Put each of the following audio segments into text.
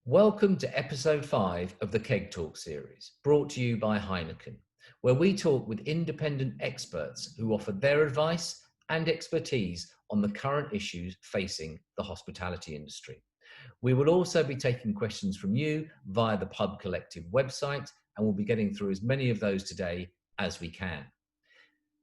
Welcome to episode 5 of the Keg Talks series, brought to you by Heineken, where we talk with independent experts who offer their advice and expertise on the current issues facing the hospitality industry. We will also be taking questions from you via the Pub Collective website, and we'll be getting through as many of those today as we can.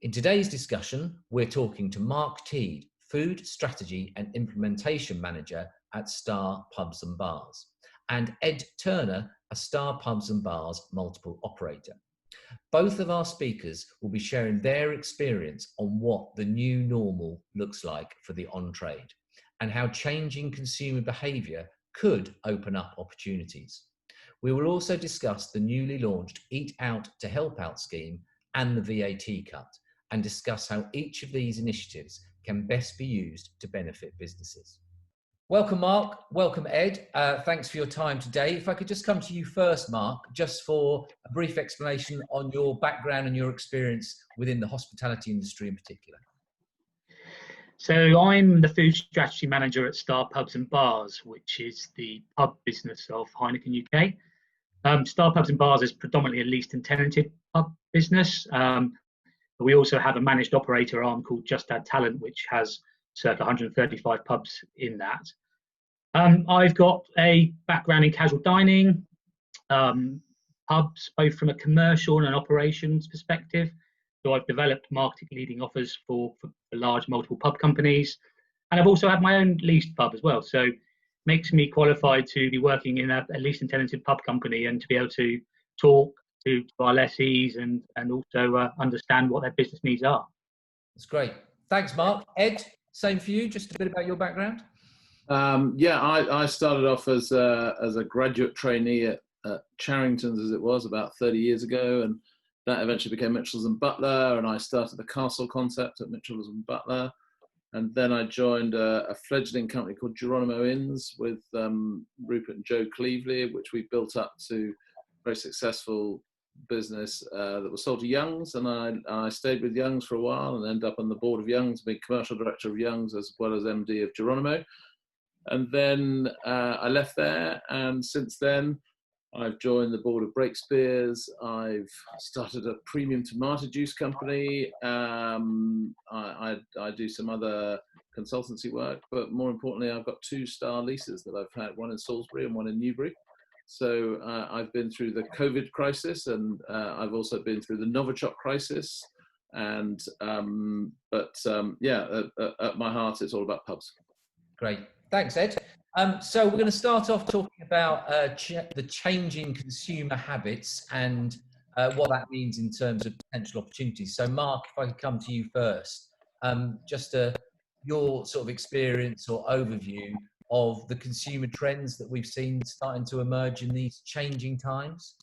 In today's discussion, we're talking to Mark Teed, Food Strategy and Implementation Manager at Star Pubs and Bars, and Ed Turner, a Star Pubs and Bars multiple operator. Both of our speakers will be sharing their experience on what the new normal looks like for the on-trade and how changing consumer behaviour could open up opportunities. We will also discuss the newly launched Eat Out to Help Out scheme and the VAT cut, and discuss how each of these initiatives can best be used to benefit businesses. Welcome, Mark. Welcome, Ed. Thanks for your time today. If I could just come to you first, Mark, just for a brief explanation on your background and your experience within the hospitality industry in particular. So I'm the Food Strategy Manager at Star Pubs and Bars, which is the pub business of Heineken UK. Star Pubs and Bars is predominantly a leased and tenanted pub business. We also have a managed operator arm called Just Add Talent, which has circa 135 pubs in that. I've got a background in casual dining, pubs, both from a commercial and an operations perspective. So I've developed market-leading offers for large multiple pub companies. And I've also had my own leased pub as well. So makes me qualified to be working in a leased and tenanted pub company and to be able to talk to our lessees and also understand what their business needs are. That's great. Thanks, Mark. Ed, same for you. Just a bit about your background. I started off as a graduate trainee at Charrington's, as it was, about 30 years ago, and that eventually became Mitchells and Butler, and I started the Castle concept at Mitchells and Butler, and then I joined a fledgling company called Geronimo Inns with Rupert and Joe Cleveley, which we built up to a very successful business that was sold to Young's, and I stayed with Young's for a while and ended up on the board of Young's, being commercial director of Young's as well as MD of Geronimo. And then I left there, and since then I've joined the board of Breakspears. I've started a premium tomato juice company. I do some other consultancy work, but more importantly, I've got 2 star leases that I've had, one in Salisbury and one in Newbury. So I've been through the COVID crisis, and I've also been through the Novichok crisis. And at my heart, it's all about pubs. Great. Thanks, Ed. So we're going to start off talking about the changing consumer habits and what that means in terms of potential opportunities. So, Mark, if I could come to you first, your sort of experience or overview of the consumer trends that we've seen starting to emerge in these changing times?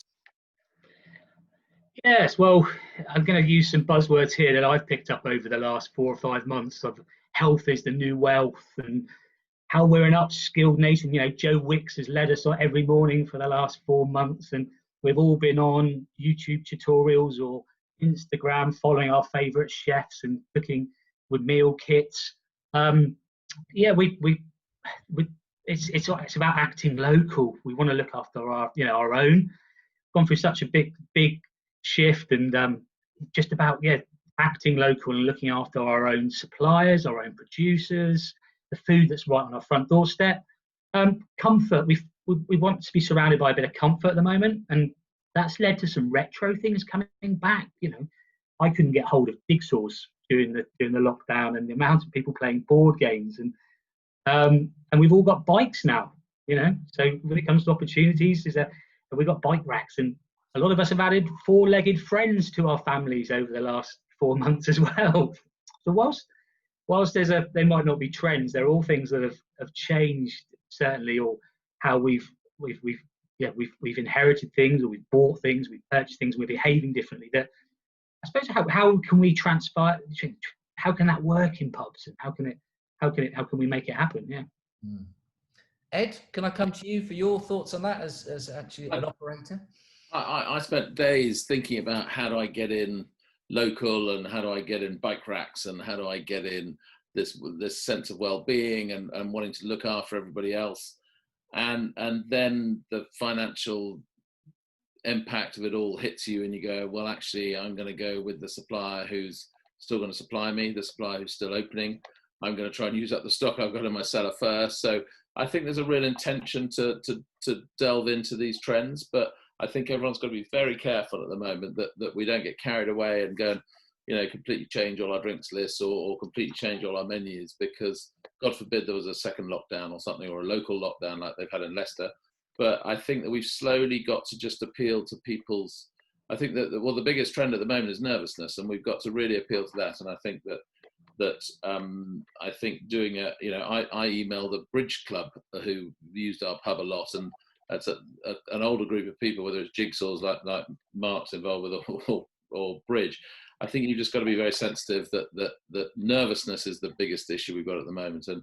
Yes, well, I'm going to use some buzzwords here that I've picked up over the last 4 or 5 months of health is the new wealth, and how we're an upskilled nation. You know, Joe Wicks has led us on every morning for the last 4 months, and we've all been on YouTube tutorials or Instagram following our favourite chefs and cooking with meal kits. It's about acting local. We want to look after our own. Gone through such a big shift, and just about acting local and looking after our own suppliers, our own producers, the food that's right on our front doorstep. Comfort. We want to be surrounded by a bit of comfort at the moment, and that's led to some retro things coming back. You know, I couldn't get hold of jigsaws during the lockdown, and the amount of people playing board games, and we've all got bikes now. You know, so when it comes to opportunities, we've got bike racks, and a lot of us have added 4-legged friends to our families over the last 4 months as well. So whilst they might not be trends, they're all things that have changed certainly, or how we've inherited things, or we've bought things, we've purchased things, we're behaving differently. That I suppose how can we transpire? How can that work in pubs, and how can we make it happen? Yeah. Ed, can I come to you for your thoughts on that as actually an operator? I spent days thinking about how do I get in local, and how do I get in bike racks, and how do I get in this sense of well-being and wanting to look after everybody else. and then the financial impact of it all hits you, and you go, well, actually, I'm going to go with the supplier who's still going to supply me, the supplier who's still opening. I'm going to try and use up the stock I've got in my cellar first. So I think there's a real intention to delve into these trends, but I think everyone's got to be very careful at the moment that we don't get carried away and go and, you know, completely change all our drinks lists or completely change all our menus, because God forbid there was a second lockdown or something, or a local lockdown like they've had in Leicester. But I think that we've slowly got to just appeal to people's, I think that, well, the biggest trend at the moment is nervousness, and we've got to really appeal to that. And I think I think doing I emailed the Bridge Club who used our pub a lot, and that's an older group of people, whether it's jigsaws like Mark's involved with or Bridge. I think you've just got to be very sensitive that nervousness is the biggest issue we've got at the moment. And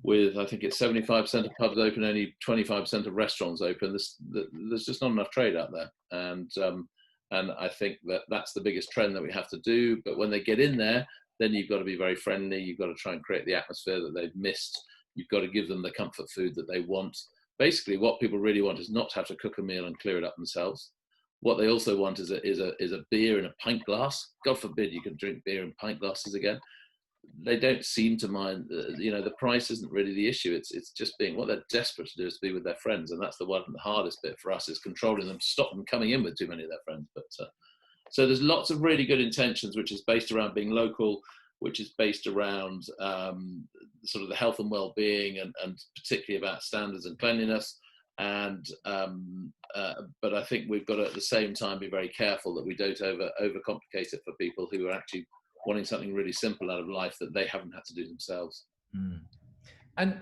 with, I think it's 75% of pubs open, only 25% of restaurants open, there's just not enough trade out there. And I think that's the biggest trend that we have to do. But when they get in there, then you've got to be very friendly. You've got to try and create the atmosphere that they've missed. You've got to give them the comfort food that they want. Basically, what people really want is not to have to cook a meal and clear it up themselves. What they also want is a beer in a pint glass. God forbid you can drink beer in pint glasses again. They don't seem to mind. The price isn't really the issue. It's just being, what they're desperate to do is to be with their friends, and that's the hardest bit for us, is controlling them, stop them coming in with too many of their friends. But so there's lots of really good intentions, which is based around being local, which is based around sort of the health and well-being, and particularly about standards and cleanliness. And but I think we've got to at the same time be very careful that we don't overcomplicate it for people who are actually wanting something really simple out of life that they haven't had to do themselves. Mm. And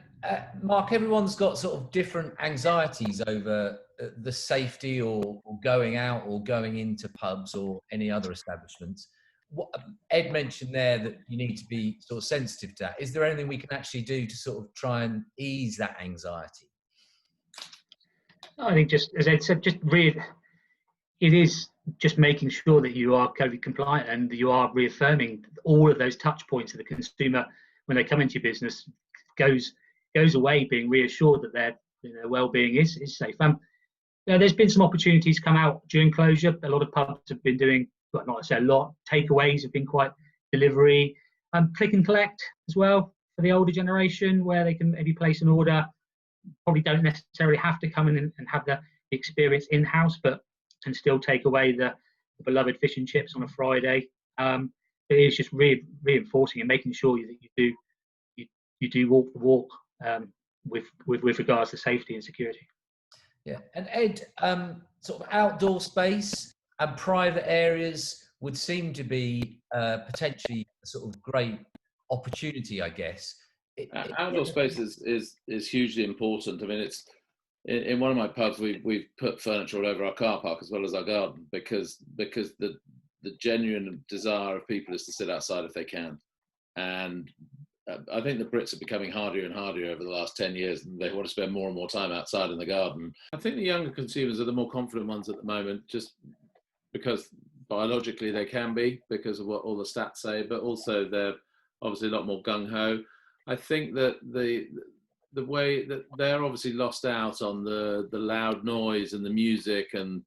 Mark, everyone's got sort of different anxieties over the safety or going out or going into pubs or any other establishments. What Ed mentioned there, that you need to be sort of sensitive to that. Is there anything we can actually do to sort of try and ease that anxiety? I think, just as Ed said, it is just making sure that you are COVID compliant and you are reaffirming all of those touch points of the consumer when they come into your business, goes away being reassured that their well-being is safe. There's been some opportunities come out during closure. A lot of pubs have been doing, well, not to say a lot, takeaways have been quite delivery, click and collect as well for the older generation, where they can maybe place an order, probably don't necessarily have to come in and have the experience in-house, but can still take away the beloved fish and chips on a Friday. It is just reinforcing and making sure that you do walk the walk with regards to safety and security. Yeah, and Ed, sort of outdoor space and private areas would seem to be potentially a sort of great opportunity, I guess. Outdoor space is hugely important. I mean, it's in one of my pubs, we've put furniture all over our car park as well as our garden, because the genuine desire of people is to sit outside if they can. And I think the Brits are becoming hardier and hardier over the last 10 years, and they want to spend more and more time outside in the garden. I think the younger consumers are the more confident ones at the moment, just because biologically they can be, because of what all the stats say, but also they're obviously a lot more gung-ho. I think that the way that they're obviously lost out on the loud noise and the music and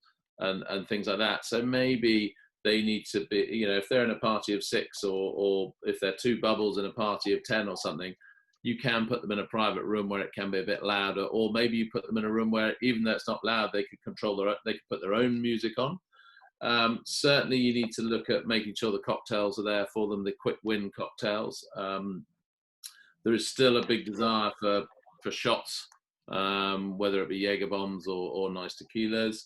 things like that. So maybe they need to be, if they're in a party of 6 or if they're 2 bubbles in a party of 10 or something, you can put them in a private room where it can be a bit louder, or maybe you put them in a room where, even though it's not loud, they could they could put their own music on. Certainly you need to look at making sure the cocktails are there for them, the quick win cocktails. There is still a big desire for shots, whether it be Jaeger bombs or nice tequilas.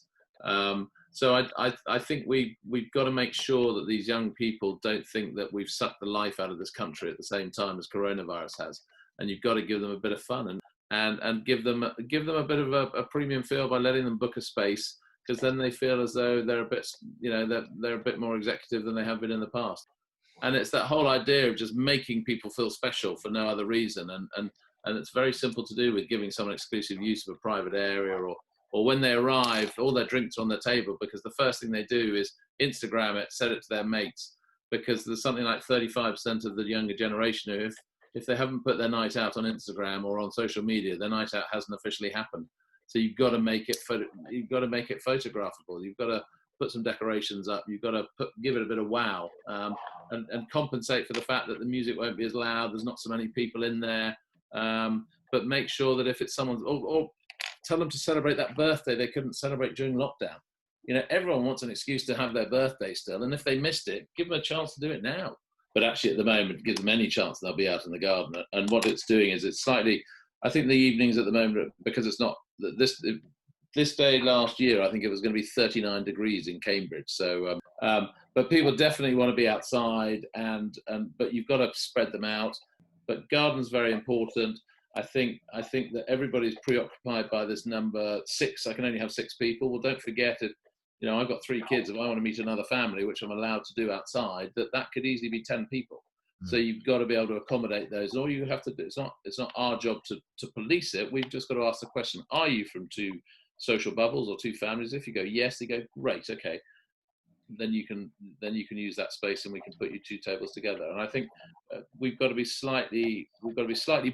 So I think we've got to make sure that these young people don't think that we've sucked the life out of this country at the same time as coronavirus has. And you've got to give them a bit of fun and give them a bit of a premium feel by letting them book a space, because then they feel as though they're a bit, they're a bit more executive than they have been in the past. And it's that whole idea of just making people feel special for no other reason. And it's very simple to do with giving someone exclusive use of a private area, or when they arrive, all their drinks are on the table, because the first thing they do is Instagram it, send it to their mates, because there's something like 35% of the younger generation who, if they haven't put their night out on Instagram or on social media, their night out hasn't officially happened. So you've got to make it photographable. You've got to put some decorations up. You've got to give it a bit of wow, and compensate for the fact that the music won't be as loud. There's not so many people in there, but make sure that if it's someone's, or tell them to celebrate that birthday they couldn't celebrate during lockdown. Everyone wants an excuse to have their birthday still, and if they missed it, give them a chance to do it now. But actually, at the moment, give them any chance they'll be out in the garden. And what it's doing is it's slightly, I think the evenings at the moment, because it's not this day last year, I think it was going to be 39 degrees in Cambridge. So, but people definitely want to be outside, but you've got to spread them out. But garden's very important. I think that everybody's preoccupied by this number 6. I can only have 6 people. Well, don't forget it. I've got 3 kids. If I want to meet another family, which I'm allowed to do outside, that could easily be 10 people. So you've got to be able to accommodate those. And all you have to do, it's not our job to police it. We've just got to ask the question: are you from 2 social bubbles or 2 families? If you go yes, they go great, okay. Then you can use that space, and we can put you 2 tables together. And I think we've got to be slightly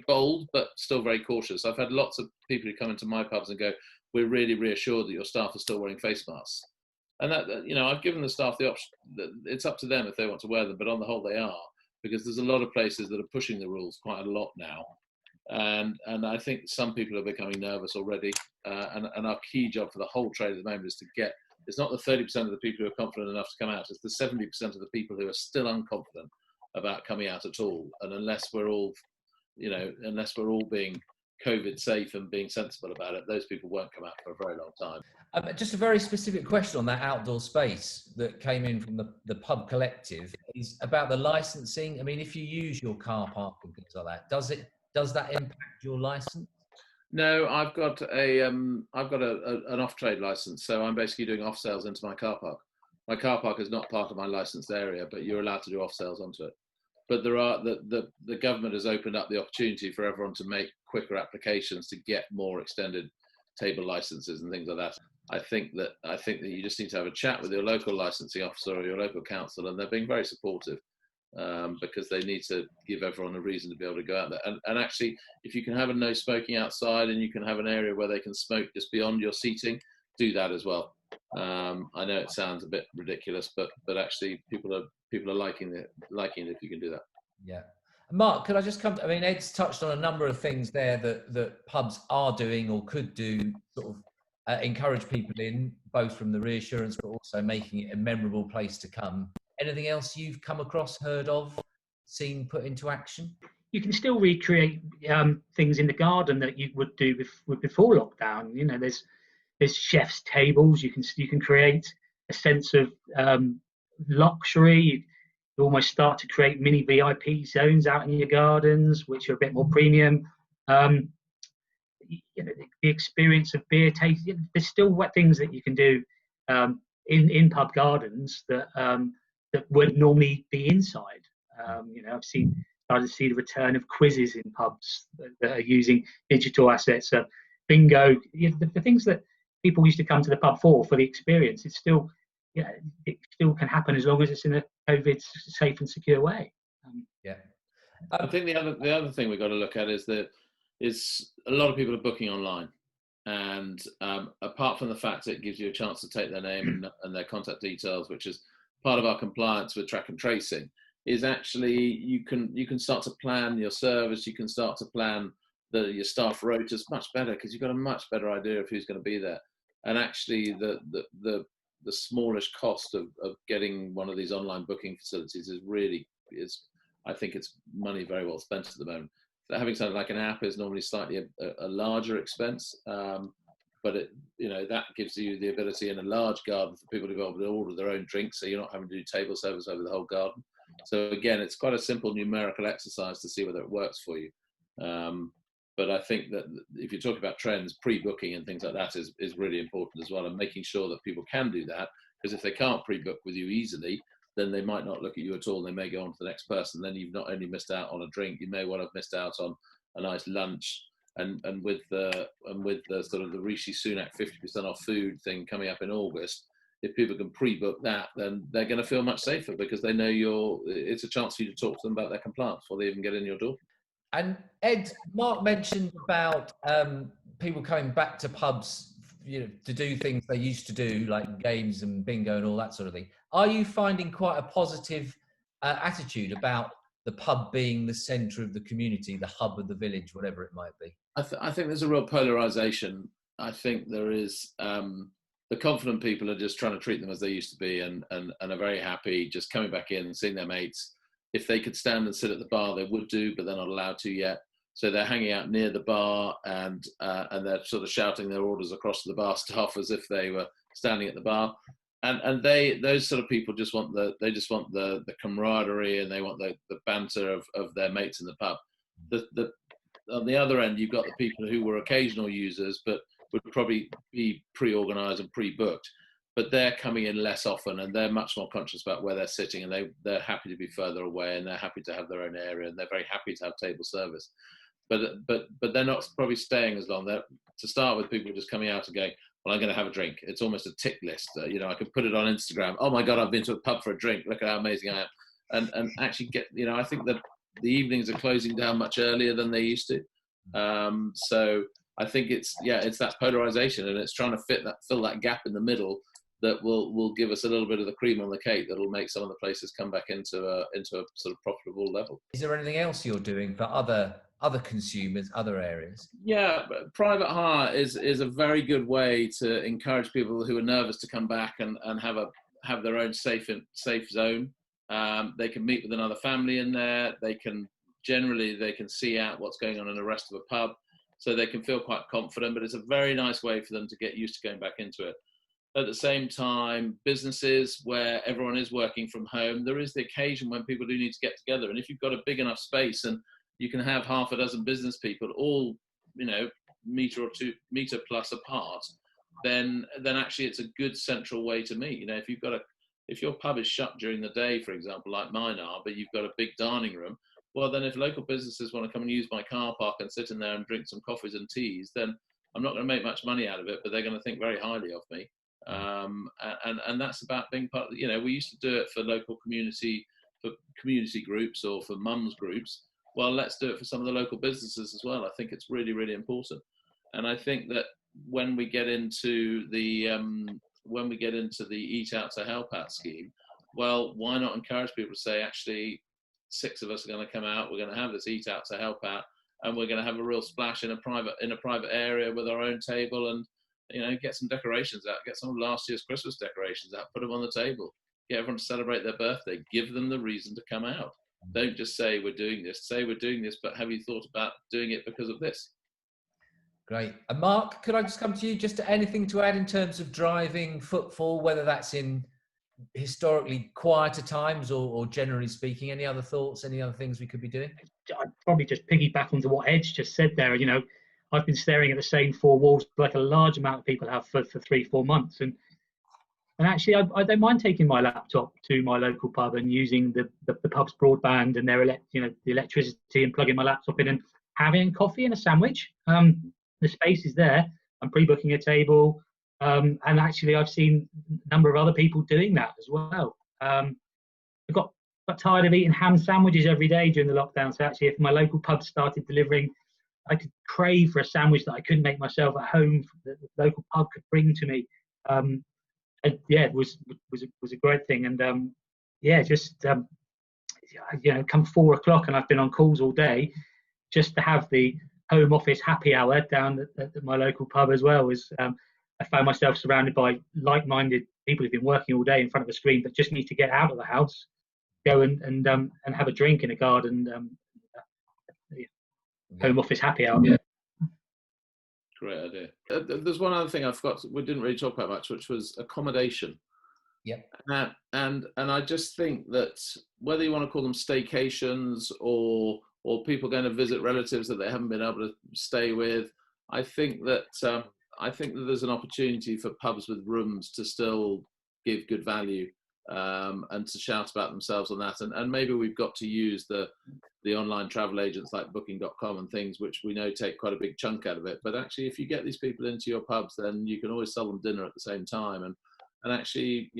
bold, but still very cautious. I've had lots of people who come into my pubs and go, "We're really reassured that your staff are still wearing face masks." And that I've given the staff the option. It's up to them if they want to wear them, but on the whole, they are, because there's a lot of places that are pushing the rules quite a lot now, and I think some people are becoming nervous already. And our key job for the whole trade at the moment is to get. It's not the 30% of the people who are confident enough to come out. It's the 70% of the people who are still unconfident about coming out at all. And unless we're all being COVID safe and being sensible about it, those people won't come out for a very long time. Just a very specific question on that outdoor space that came in from the Pub Collective is about the licensing. I mean, if you use your car park and things like that, does that impact your license? No, I've got an off-trade license, so I'm basically doing off sales into my car park. My car park is not part of my licensed area, but you're allowed to do off sales onto it. But there are the government has opened up the opportunity for everyone to make quicker applications to get more extended table licenses and things like that. I think that you just need to have a chat with your local licensing officer or your local council, and they're being very supportive, because they need to give everyone a reason to be able to go out there. And actually, if you can have a no smoking outside and you can have an area where they can smoke just beyond your seating, do that as well. I know it sounds a bit ridiculous, but actually people are liking it if you can do that. Yeah. Mark, could I just come to, I mean, Ed's touched on a number of things there that pubs are doing or could do, sort of encourage people in, both from the reassurance, but also making it a memorable place to come. Anything else you've come across, heard of, seen put into action? You can still recreate things in the garden that you would do before lockdown. There's chef's tables. You can create a sense of luxury. You almost start to create mini VIP zones out in your gardens, which are a bit more premium. The experience of beer tasting. There's still things that you can do in pub gardens that wouldn't normally be inside. I've started to see the return of quizzes in pubs that are using digital assets. Bingo, the things that people used to come to the pub for the experience. It still can happen as long as it's in a COVID safe and secure way. I think the other thing we've got to look at is that a lot of people are booking online, and apart from the fact that it gives you a chance to take their name and their contact details, which is part of our compliance with track and tracing, is actually you can start to plan your service. You can start to plan your staff rotas much better, because you've got a much better idea of who's going to be there. And actually the smallish cost of getting one of these online booking facilities is I think it's money very well spent at the moment. Having something like an app is normally slightly a larger expense, but that gives you the ability in a large garden for people to be able to order their own drinks, so you're not having to do table service over the whole garden. So again, it's quite a simple numerical exercise to see whether it works for you. But I think that if you're talking about trends, pre-booking and things like that is really important as well, and making sure that people can do that, because if they can't pre-book with you easily, then they might not look at you at all. They may go on to the next person. Then you've not only missed out on a drink, you may well have missed out on a nice lunch. And with the sort of the Rishi Sunak 50% off food thing coming up in August, if people can pre-book that, then they're going to feel much safer, because they know it's a chance for you to talk to them about their compliance before they even get in your door. And Ed, Mark mentioned about people coming back to pubs, to do things they used to do, like games and bingo and all that sort of thing. Are you finding quite a positive attitude about the pub being the centre of the community, the hub of the village, whatever it might be? I think there's a real polarization. I think there is, the confident people are just trying to treat them as they used to be, and are very happy just coming back in and seeing their mates. If they could stand and sit at the bar, they would do, but they're not allowed to yet. So they're hanging out near the bar, and they're sort of shouting their orders across to the bar staff as if they were standing at the bar. And those sort of people just want the camaraderie, and they want the banter of their mates in the pub. On the other end, you've got the people who were occasional users, but would probably be pre-organised and pre-booked. But they're coming in less often, and they're much more conscious about where they're sitting, and they're happy to be further away, and they're happy to have their own area, and they're very happy to have table service. But they're not probably staying as long. To start with, people just coming out and going, well, I'm going to have a drink. It's almost a tick list. I could put it on Instagram. Oh my God, I've been to a pub for a drink. Look at how amazing I am. And actually I think that the evenings are closing down much earlier than they used to. So I think it's that polarization, and it's trying to fill that gap in the middle that will give us a little bit of the cream on the cake that'll make some of the places come back into a sort of profitable level. Is there anything else you're doing for other consumers, other areas? Yeah, private hire is a very good way to encourage people who are nervous to come back and have their own safe zone. They can meet with another family in there. They can see out what's going on in the rest of a pub, so they can feel quite confident. But it's a very nice way for them to get used to going back into it. At the same time, businesses where everyone is working from home, there is the occasion when people do need to get together. And if you've got a big enough space and you can have half a dozen business people all, meter or 2 meter plus apart, then actually it's a good central way to meet. If your pub is shut during the day, for example, like mine are, but you've got a big dining room, well, then if local businesses want to come and use my car park and sit in there and drink some coffees and teas, then I'm not going to make much money out of it, but they're going to think very highly of me. And that's about being part of, we used to do it for local community groups or for mums groups. Well, let's do it for some of the local businesses as well. I think it's really, really important. And I think that when we get into the Eat Out to Help Out scheme, well, why not encourage people to say, actually, 6 of us are going to come out, we're going to have this Eat Out to Help Out, and we're going to have a real splash in a private area with our own table, and get some decorations out, get some of last year's Christmas decorations out, put them on the table, get everyone to celebrate their birthday, give them the reason to come out. Don't just say we're doing this, say we're doing this, but have you thought about doing it because of this? Great. And Mark, could I just come to you, just anything to add in terms of driving footfall, whether that's in historically quieter times or generally speaking, any other thoughts, any other things we could be doing? I'd probably just piggyback onto what Ed's just said there. I've been staring at the same 4 walls like a large amount of people have for 3-4 months. And actually, I don't mind taking my laptop to my local pub and using the pub's broadband and their the electricity, and plugging my laptop in and having coffee and a sandwich. The space is there. I'm pre-booking a table. And actually, I've seen a number of other people doing that as well. I got tired of eating ham sandwiches every day during the lockdown. So actually, if my local pub started delivering, I could crave for a sandwich that I couldn't make myself at home, that the local pub could bring to me. It was a great thing. And come 4 o'clock, and I've been on calls all day, just to have the home office happy hour down at my local pub as well. I found myself surrounded by like-minded people who've been working all day in front of a screen, but just need to get out of the house, go and have a drink in a garden. Home office happy hour. Yeah. Great idea. There's one other thing I forgot we didn't really talk about much, which was accommodation. Yep. And I just think that whether you want to call them staycations or people going to visit relatives that they haven't been able to stay with, I think that there's an opportunity for pubs with rooms to still give good value, and to shout about themselves on that. And maybe we've got to use the online travel agents like booking.com and things, which we know take quite a big chunk out of it. But actually, if you get these people into your pubs, then you can always sell them dinner at the same time. And actually,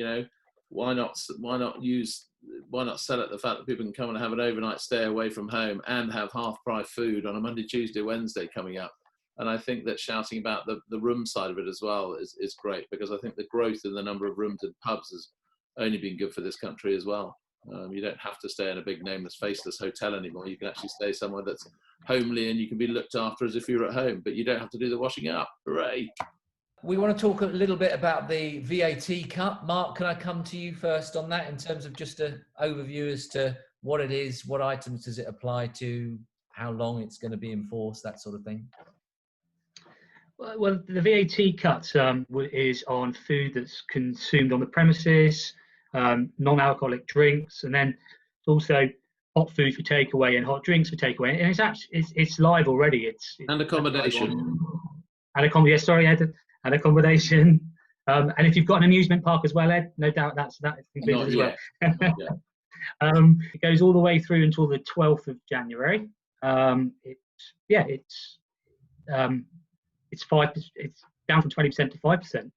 why not use why not sell it the fact that people can come and have an overnight stay away from home and have half-price food on a Monday, Tuesday, Wednesday coming up. And I think that shouting about the room side of it as well is great, because I think the growth in the number of rooms in pubs has only been good for this country as well. You don't have to stay in a big nameless faceless hotel anymore. You can actually stay somewhere that's homely and you can be looked after as if you're at home, but you don't have to do the washing up. Hooray. We want to talk a little bit about the VAT cut. Mark, can I come to you first on that in terms of just an overview as to what it is, what items does it apply to, how long it's going to be enforced, that sort of thing? Well, the VAT cut is on food that's consumed on the premises, non-alcoholic drinks, and then also hot food for takeaway and hot drinks for takeaway. And it's actually it's live already. And accommodation. And accommodation. And if you've got an amusement park as well, Ed, no doubt that's included as well. It goes all the way through until the 12th of January. It's down from 20% to 5%.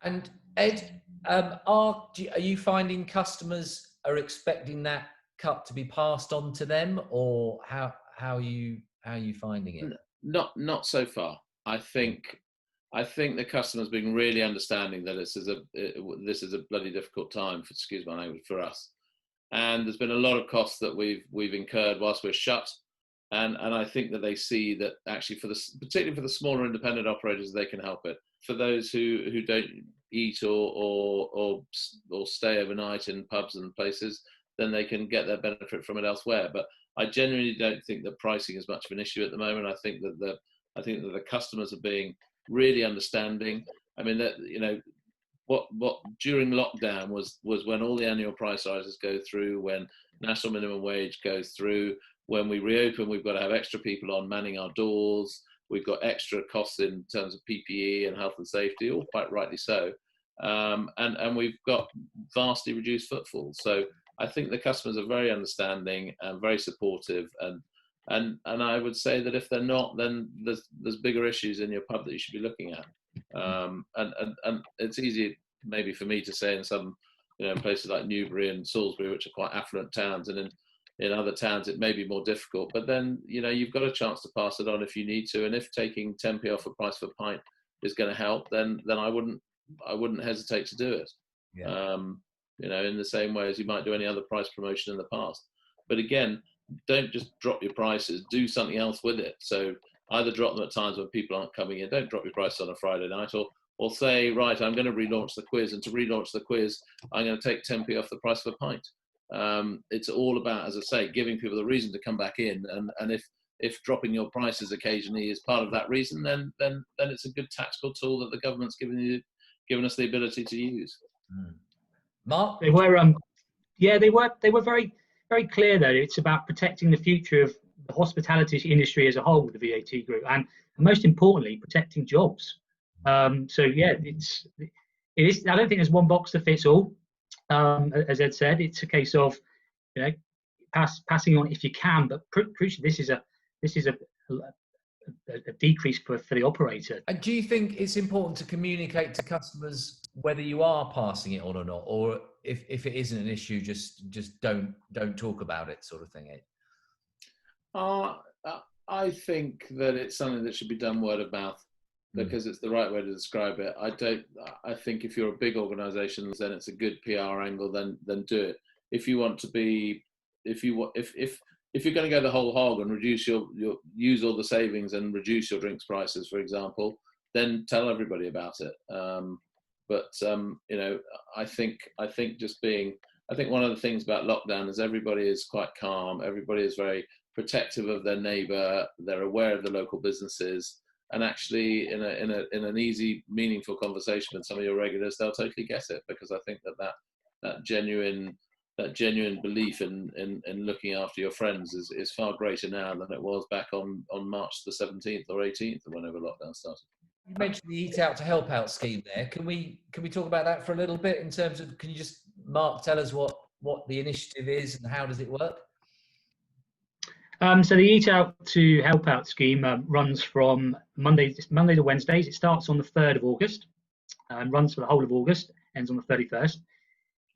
And Ed, are you finding customers are expecting that cut to be passed on to them, or how are you finding it? Not so far. I think the customer's been really understanding that this is a bloody difficult time, excuse my language, for us. And there's been a lot of costs that we've incurred whilst we're shut. And I think that they see that actually particularly for the smaller independent operators, they can help it. For those who don't eat or stay overnight in pubs and places, then they can get their benefit from it elsewhere. But I genuinely don't think that pricing is much of an issue at the moment. I think that the customers are being really understanding. I mean, that, you know, what during lockdown was when all the annual price rises go through, when national minimum wage goes through, when we reopen, we've got to have extra people on manning our doors. We've got extra costs in terms of PPE and health and safety, all quite rightly so. And we've got vastly reduced footfall. So I think the customers are very understanding and very supportive. And I would say that if they're not, then there's bigger issues in your pub that you should be looking at. And it's easy maybe for me to say in some, places like Newbury and Salisbury, which are quite affluent towns, and in other towns it may be more difficult. But then, you've got a chance to pass it on if you need to. And if taking 10p off a price for a pint is going to help, then I wouldn't hesitate to do it. Yeah. In the same way as you might do any other price promotion in the past. But again, don't just drop your prices, do something else with it. So either drop them at times when people aren't coming in. Don't drop your prices on a Friday night, or say, right, I'm going to relaunch the quiz, and to relaunch the quiz, I'm going to take 10p off the price of a pint. It's all about, as I say, giving people the reason to come back in. And if dropping your prices occasionally is part of that reason, then it's a good tactical tool that the government's given us the ability to use. Mark? They were very, very clear that it's about protecting the future of the hospitality industry as a whole, the VAT group, and most importantly, protecting jobs. It is. I don't think there's one box that fits all. As Ed said, it's a case of passing on if you can, but crucially, this is a decrease for the operator. And do you think it's important to communicate to customers whether you are passing it on or not, or if it isn't an issue, just don't talk about it, sort of thing? I think that it's something that should be done word of mouth, because it's the right way to describe it. I think if you're a big organisation, then it's a good PR angle. Then do it. If you want to be, if you're going to go the whole hog and reduce your use all the savings and reduce your drinks prices, for example, then tell everybody about it. I think one of the things about lockdown is everybody is quite calm. Everybody is very protective of their neighbour. They're aware of the local businesses, and actually, in an easy, meaningful conversation with some of your regulars, they'll totally get it, because I think that genuine belief in looking after your friends is far greater now than it was back on March the 17th or 18th, or whenever lockdown started. You mentioned the Eat Out to Help Out scheme there. Can we talk about that for a little bit, in terms of, can you just, Mark, tell us what the initiative is and how does it work? So the Eat Out to Help Out scheme runs from Monday to Wednesdays. It starts on the 3rd of August and runs for the whole of August, ends on the 31st.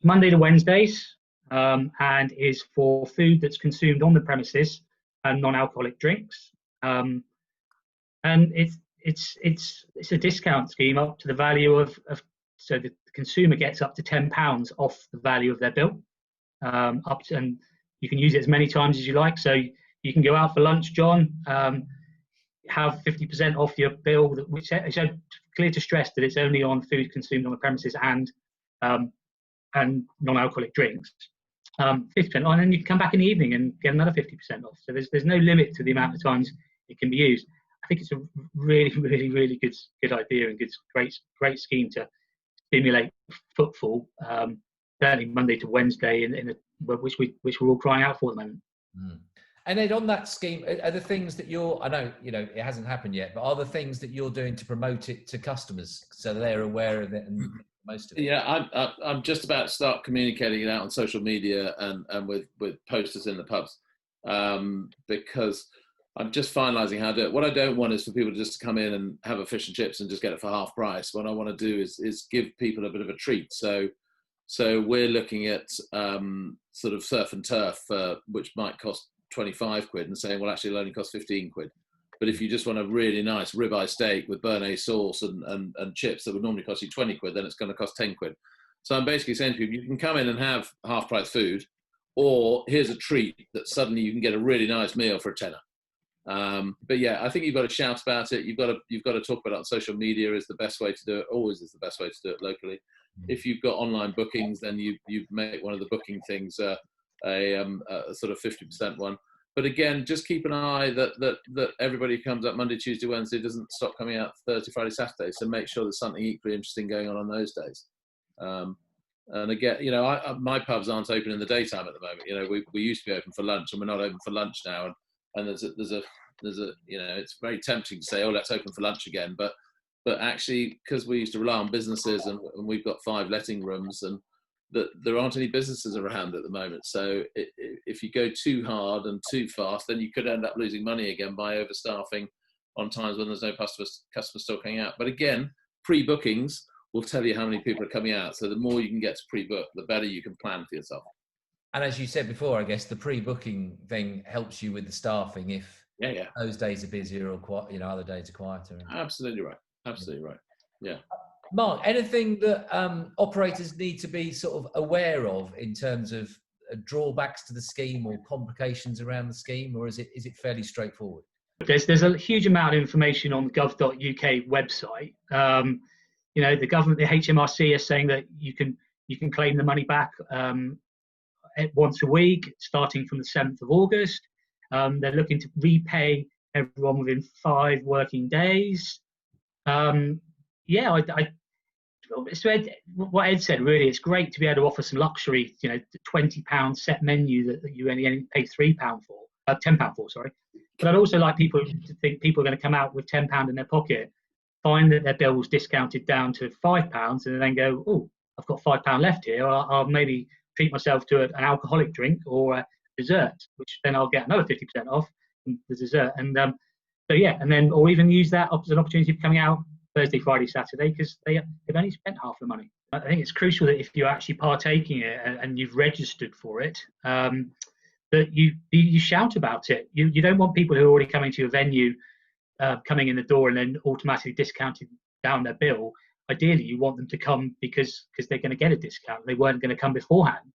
Monday to Wednesdays, and is for food that's consumed on the premises and non-alcoholic drinks. And it's a discount scheme up to the value of so the consumer gets up to £10 off the value of their bill. And you can use it as many times as you like. So you can go out for lunch, John, have 50% off your bill, which is clear to stress that it's only on food consumed on the premises and non-alcoholic drinks. 50% on, and then you can come back in the evening and get another 50% off. So there's no limit to the amount of times it can be used. I think it's a really, really, really good idea and great scheme to stimulate footfall. Certainly Monday to Wednesday, which we're all crying out for at the moment. Mm. And then on that scheme, are the things that I know, it hasn't happened yet, but are the things that you're doing to promote it to customers so they're aware of it and most of it? Yeah, I'm just about to start communicating it out on social media and with posters in the pubs, because I'm just finalising how to do it. What I don't want is for people just to come in and have a fish and chips and just get it for half price. What I want to do is give people a bit of a treat. So we're looking at sort of surf and turf, which might cost 25 quid, and saying, well, actually it'll only cost 15 quid. But if you just want a really nice ribeye steak with béarnaise sauce and chips that would normally cost you 20 quid, then it's going to cost 10 quid. So I'm basically saying to people, you can come in and have half price food, or here's a treat that suddenly you can get a really nice meal for a tenner. But yeah, I think you've got to shout about it. You've got to talk about it on social media is the best way to do it. Always is the best way to do it locally. If you've got online bookings, then you make one of the booking things a sort of 50% one. But again, just keep an eye that everybody comes up Monday, Tuesday, Wednesday doesn't stop coming out Thursday, Friday, Saturday. So make sure there's something equally interesting going on those days. And again, my pubs aren't open in the daytime at the moment. We used to be open for lunch, and we're not open for lunch now. And there's a it's very tempting to say, oh, let's open for lunch again. But actually, because we used to rely on businesses and we've got 5 letting rooms, and that there aren't any businesses around at the moment. So if you go too hard and too fast, then you could end up losing money again by overstaffing on times when there's no customers still coming out. But again, pre-bookings will tell you how many people are coming out. So the more you can get to pre-book, the better you can plan for yourself. And as you said before, I guess the pre-booking thing helps you with the staffing if those days are busier or other days are quieter. Absolutely right. Absolutely right. Yeah. Mark, anything that operators need to be sort of aware of in terms of drawbacks to the scheme or complications around the scheme, or is it fairly straightforward? There's a huge amount of information on the gov.uk website. The government, the HMRC, is saying that you can claim the money back once a week, starting from the 7th of August. They're looking to repay everyone within 5 working days. What Ed said, really, it's great to be able to offer some luxury, £20 set menu that you only pay £3 for, £10 for, sorry. But I'd also like people to think people are going to come out with £10 in their pocket, find that their bill was discounted down to £5, and then go, oh, I've got £5 left here. I'll maybe treat myself to an alcoholic drink or a dessert, which then I'll get another 50% off the dessert. And or even use that as an opportunity for coming out Thursday, Friday, Saturday, because they've only spent half the money. I think it's crucial that if you're actually partaking in it and you've registered for it, that you shout about it. You don't want people who are already coming to your venue coming in the door and then automatically discounting down their bill. Ideally, you want them to come because they're going to get a discount. They weren't going to come beforehand.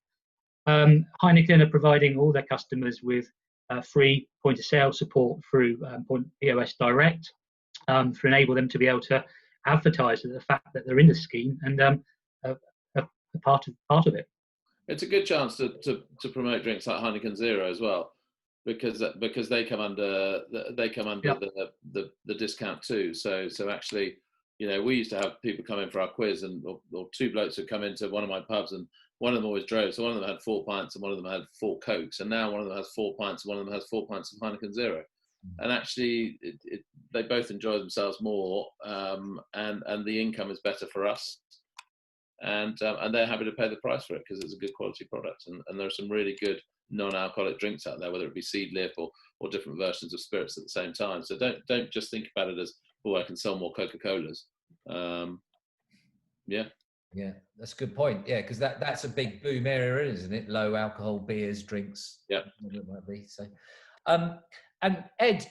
Heineken are providing all their customers with free point-of-sale support through POS Direct to enable them to be able to advertise the fact that they're in the scheme and a part of it. It's a good chance to promote drinks like Heineken Zero as well, because they come under the discount too. So actually, we used to have people come in for our quiz, or 2 blokes would come into one of my pubs, and one of them always drove. So one of them had 4 pints and one of them had 4 Cokes, and now one of them has 4 pints and one of them has 4 pints of Heineken Zero. And actually, they both enjoy themselves more, and the income is better for us, and they're happy to pay the price for it because it's a good quality product. And there are some really good non-alcoholic drinks out there, whether it be seed lip or different versions of spirits at the same time. So don't just think about it as, oh, I can sell more Coca-Colas. Yeah, that's a good point. Yeah, because that's a big boom area, isn't it? Low alcohol beers, drinks. Yeah. Whatever it might be. So, and Ed,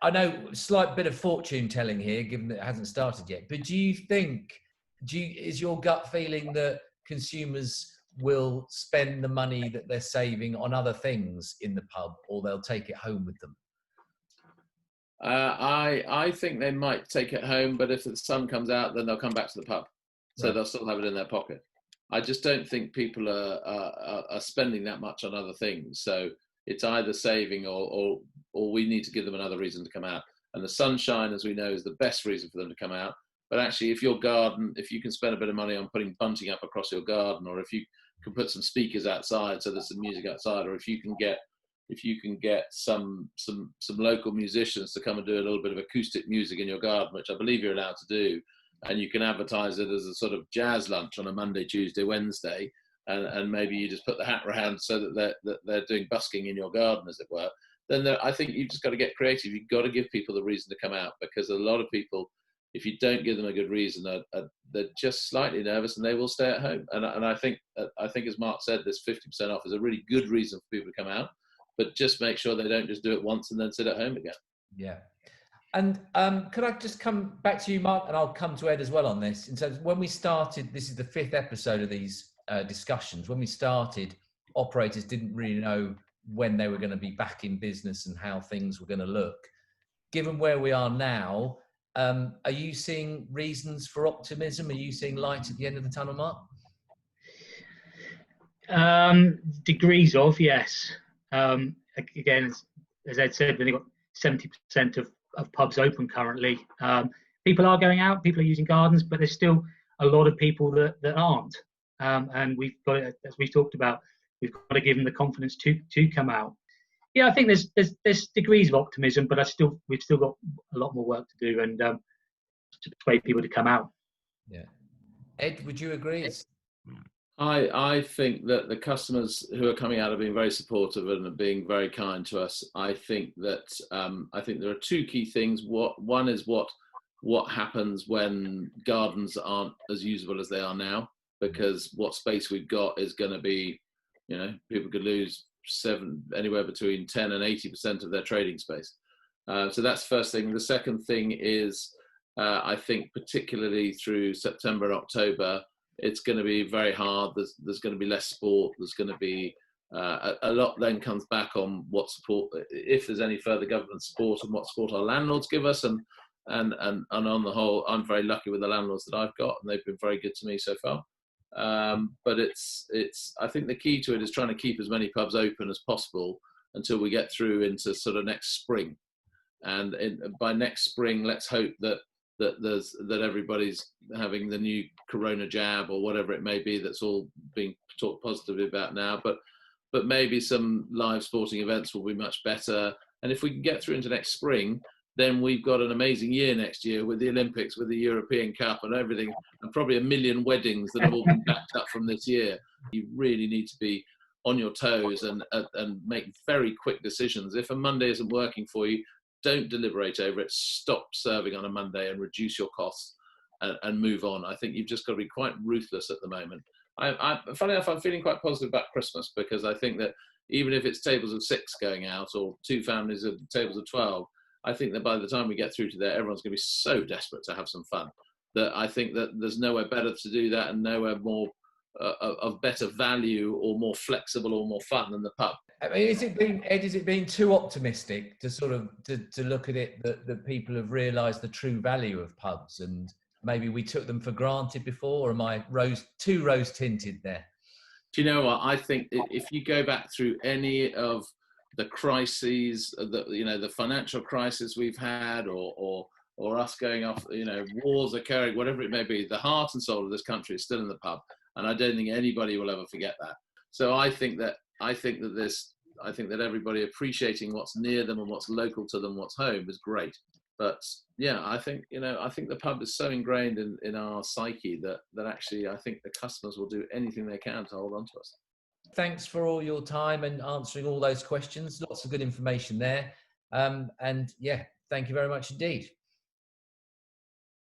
I know slight bit of fortune telling here, given that it hasn't started yet. But do you think? Is your gut feeling that consumers will spend the money that they're saving on other things in the pub, or they'll take it home with them? I think they might take it home, but if the sun comes out, then they'll come back to the pub, so Right. they'll still have it in their pocket. I just don't think people are spending that much on other things. So it's either saving or we need to give them another reason to come out. And the sunshine, as we know, is the best reason for them to come out. But actually, if you can spend a bit of money on putting bunting up across your garden, or if you can put some speakers outside so there's some music outside, or if you can get some local musicians to come and do a little bit of acoustic music in your garden, which I believe you're allowed to do, and you can advertise it as a sort of jazz lunch on a Monday, Tuesday, Wednesday, and maybe you just put the hat around so that they're doing busking in your garden, as it were. Then I think you've just got to get creative. You've got to give people the reason to come out, because a lot of people, if you don't give them a good reason, they're just slightly nervous and they will stay at home. And I think as Mark said, this 50% off is a really good reason for people to come out. But just make sure they don't just do it once and then sit at home again. Yeah. And could I just come back to you, Mark, and I'll come to Ed as well on this. In terms of when we started, this is the 5th episode of these discussions. When we started, operators didn't really know when they were going to be back in business and how things were going to look. Given where we are now, are you seeing reasons for optimism? Are you seeing light at the end of the tunnel, Mark? Degrees of, yes. Again, as Ed said, we've got 70% of pubs open currently. People are going out, people are using gardens, but there's still a lot of people that aren't. And we've got to, as we've talked about, we've got to give them the confidence to come out. Yeah, I think there's degrees of optimism, but we've still got a lot more work to do, and to persuade people to come out. Yeah. Ed, would you agree? I think that the customers who are coming out are being very supportive and are being very kind to us. I think that there are two key things. One is what happens when gardens aren't as usable as they are now, because what space we've got is going to be, people could lose anywhere between 10 and 80% of their trading space. So that's the first thing. The second thing is, I think particularly through September and October, it's going to be very hard. There's going to be less sport. There's going to be a lot then comes back on what support, if there's any further government support, and what support our landlords give us. And on the whole, I'm very lucky with the landlords that I've got, and they've been very good to me so far. But I think the key to it is trying to keep as many pubs open as possible until we get through into sort of next spring. And by next spring, let's hope that everybody's having the new corona jab or whatever it may be, that's all being talked positively about now, but maybe some live sporting events will be much better. And if we can get through into next spring, then we've got an amazing year next year with the Olympics, with the European Cup and everything, and probably 1 million weddings that have all been backed up from this year. You really need to be on your toes and make very quick decisions. If a Monday isn't working for you, don't deliberate over it. Stop serving on a Monday and reduce your costs and move on. I think you've just got to be quite ruthless at the moment. Funny enough, I'm feeling quite positive about Christmas, because I think that even if it's tables of 6 going out or 2 families at tables of 12, I think that by the time we get through to there, everyone's going to be so desperate to have some fun that I think that there's nowhere better to do that, and nowhere more of better value or more flexible or more fun than the pub. I mean, is it being too optimistic to sort of to look at it that people have realised the true value of pubs, and maybe we took them for granted before? Or am I too rose tinted there? Do you know what? I think if you go back through any of the crises, the financial crisis we've had, or us going off, wars occurring, whatever it may be, the heart and soul of this country is still in the pub, and I don't think anybody will ever forget that. So I think that everybody appreciating what's near them and what's local to them, what's home, is great. But yeah, I think the pub is so ingrained in our psyche that actually I think the customers will do anything they can to hold on to us. Thanks for all your time and answering all those questions. Lots of good information there. And yeah, thank you very much indeed.